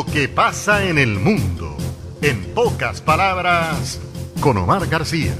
Lo que pasa en el mundo. En pocas palabras, con Omar García.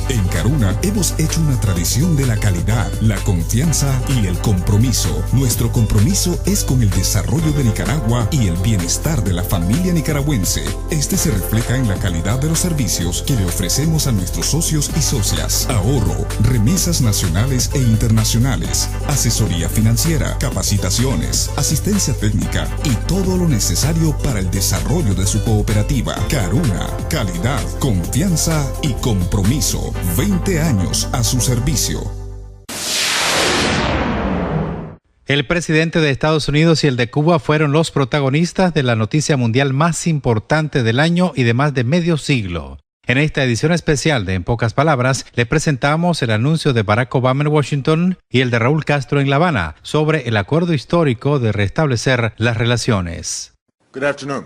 En Caruna hemos hecho una tradición de la calidad, la confianza y el compromiso. Nuestro compromiso es con el desarrollo de Nicaragua y el bienestar de la familia nicaragüense. Este se refleja en la calidad de los servicios que le ofrecemos a nuestros socios y socias. Ahorro, remesas nacionales e internacionales, asesoría financiera, capacitaciones, asistencia técnica y todo lo necesario para el desarrollo de su cooperativa. Caruna, calidad, confianza y compromiso. 20 años a su servicio. El presidente de Estados Unidos y el de Cuba fueron los protagonistas de la noticia mundial más importante del año y de más de medio siglo. En esta edición especial de En Pocas Palabras, le presentamos el anuncio de Barack Obama en Washington y el de Raúl Castro en La Habana sobre el acuerdo histórico de restablecer las relaciones. Good afternoon.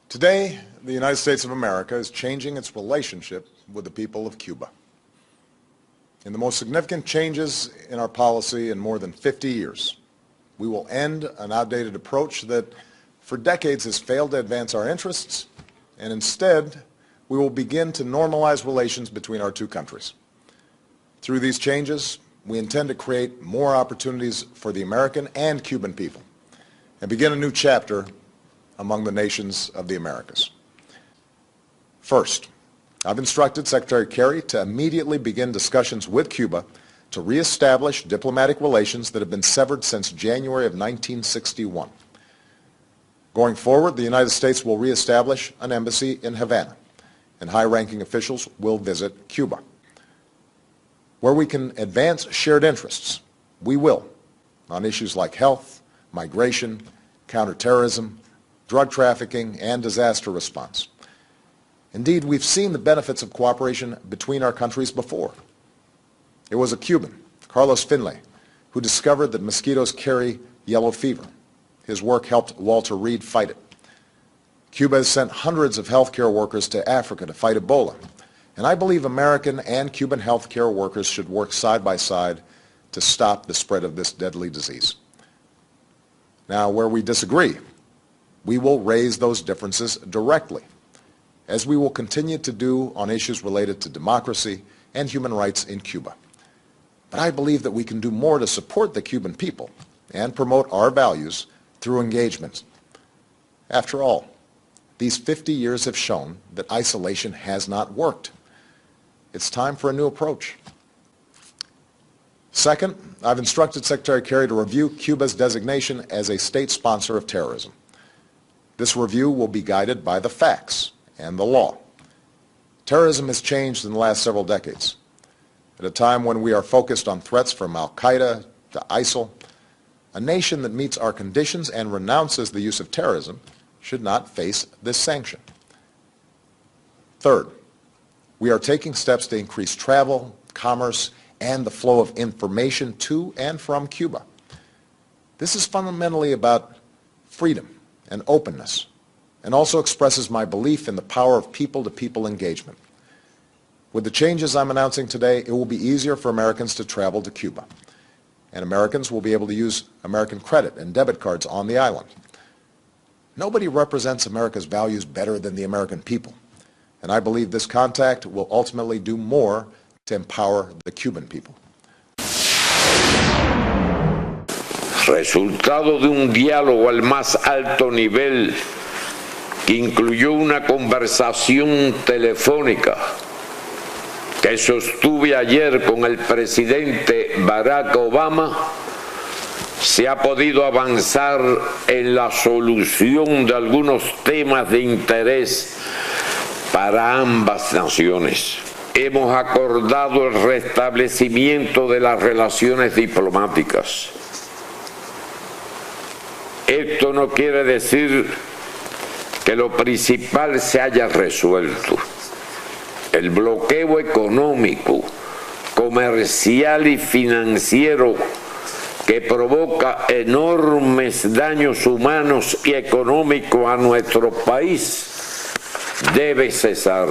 Today, the United States of America is changing its relationship with the people of Cuba. In the most significant changes in our policy in more than 50 years, we will end an outdated approach that for decades has failed to advance our interests, and instead we will begin to normalize relations between our two countries. Through these changes, we intend to create more opportunities for the American and Cuban people and begin a new chapter among the nations of the Americas. First, I've instructed Secretary Kerry to immediately begin discussions with Cuba to reestablish diplomatic relations that have been severed since January of 1961. Going forward, the United States will reestablish an embassy in Havana, and high-ranking officials will visit Cuba. Where we can advance shared interests, we will, on issues like health, migration, counterterrorism, drug trafficking, and disaster response. Indeed, we've seen the benefits of cooperation between our countries before. It was a Cuban, Carlos Finlay, who discovered that mosquitoes carry yellow fever. His work helped Walter Reed fight it. Cuba has sent hundreds of healthcare workers to Africa to fight Ebola, and I believe American and Cuban healthcare workers should work side by side to stop the spread of this deadly disease. Now, where we disagree, we will raise those differences directly, as we will continue to do on issues related to democracy and human rights in Cuba. But I believe that we can do more to support the Cuban people and promote our values through engagement. After all, these 50 years have shown that isolation has not worked. It's time for a new approach. Second, I've instructed Secretary Kerry to review Cuba's designation as a state sponsor of terrorism. This review will be guided by the facts and the law. Terrorism has changed in the last several decades. At a time when we are focused on threats from Al-Qaeda to ISIL, a nation that meets our conditions and renounces the use of terrorism should not face this sanction. Third, we are taking steps to increase travel, commerce, and the flow of information to and from Cuba. This is fundamentally about freedom and openness, and also expresses my belief in the power of people-to-people engagement. With the changes I'm announcing today, it will be easier for Americans to travel to Cuba, and Americans will be able to use American credit and debit cards on the island. Nobody represents America's values better than the American people, and I believe this contact will ultimately do more to empower the Cuban people. Resultado de un diálogo al más alto nivel que incluyó una conversación telefónica que sostuve ayer con el presidente Barack Obama, se ha podido avanzar en la solución de algunos temas de interés para ambas naciones. Hemos acordado el restablecimiento de las relaciones diplomáticas. Esto no quiere decir que lo principal se haya resuelto. El bloqueo económico, comercial y financiero que provoca enormes daños humanos y económicos a nuestro país debe cesar.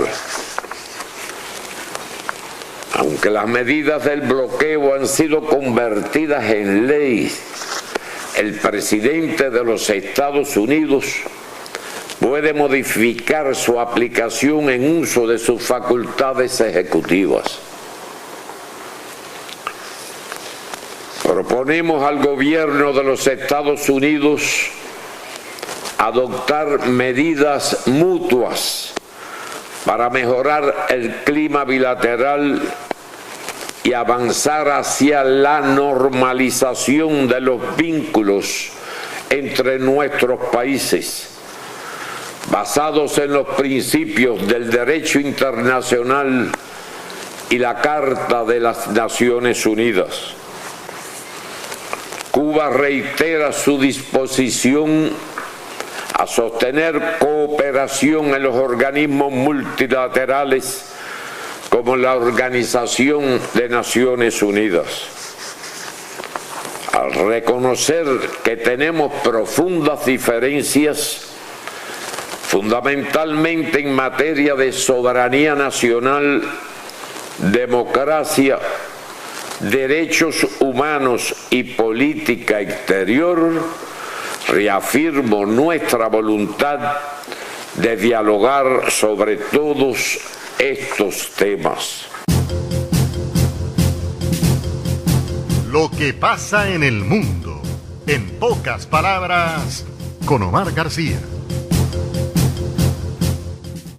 Aunque las medidas del bloqueo han sido convertidas en ley, el presidente de los Estados Unidos puede modificar su aplicación en uso de sus facultades ejecutivas. Proponemos al gobierno de los Estados Unidos adoptar medidas mutuas para mejorar el clima bilateral y avanzar hacia la normalización de los vínculos entre nuestros países, basados en los principios del derecho internacional y la Carta de las Naciones Unidas. Cuba reitera su disposición a sostener cooperación en los organismos multilaterales como la Organización de Naciones Unidas. Al reconocer que tenemos profundas diferencias, fundamentalmente en materia de soberanía nacional, democracia, derechos humanos y política exterior, reafirmo nuestra voluntad de dialogar sobre todos estos temas. Lo que pasa en el mundo, en pocas palabras, con Omar García.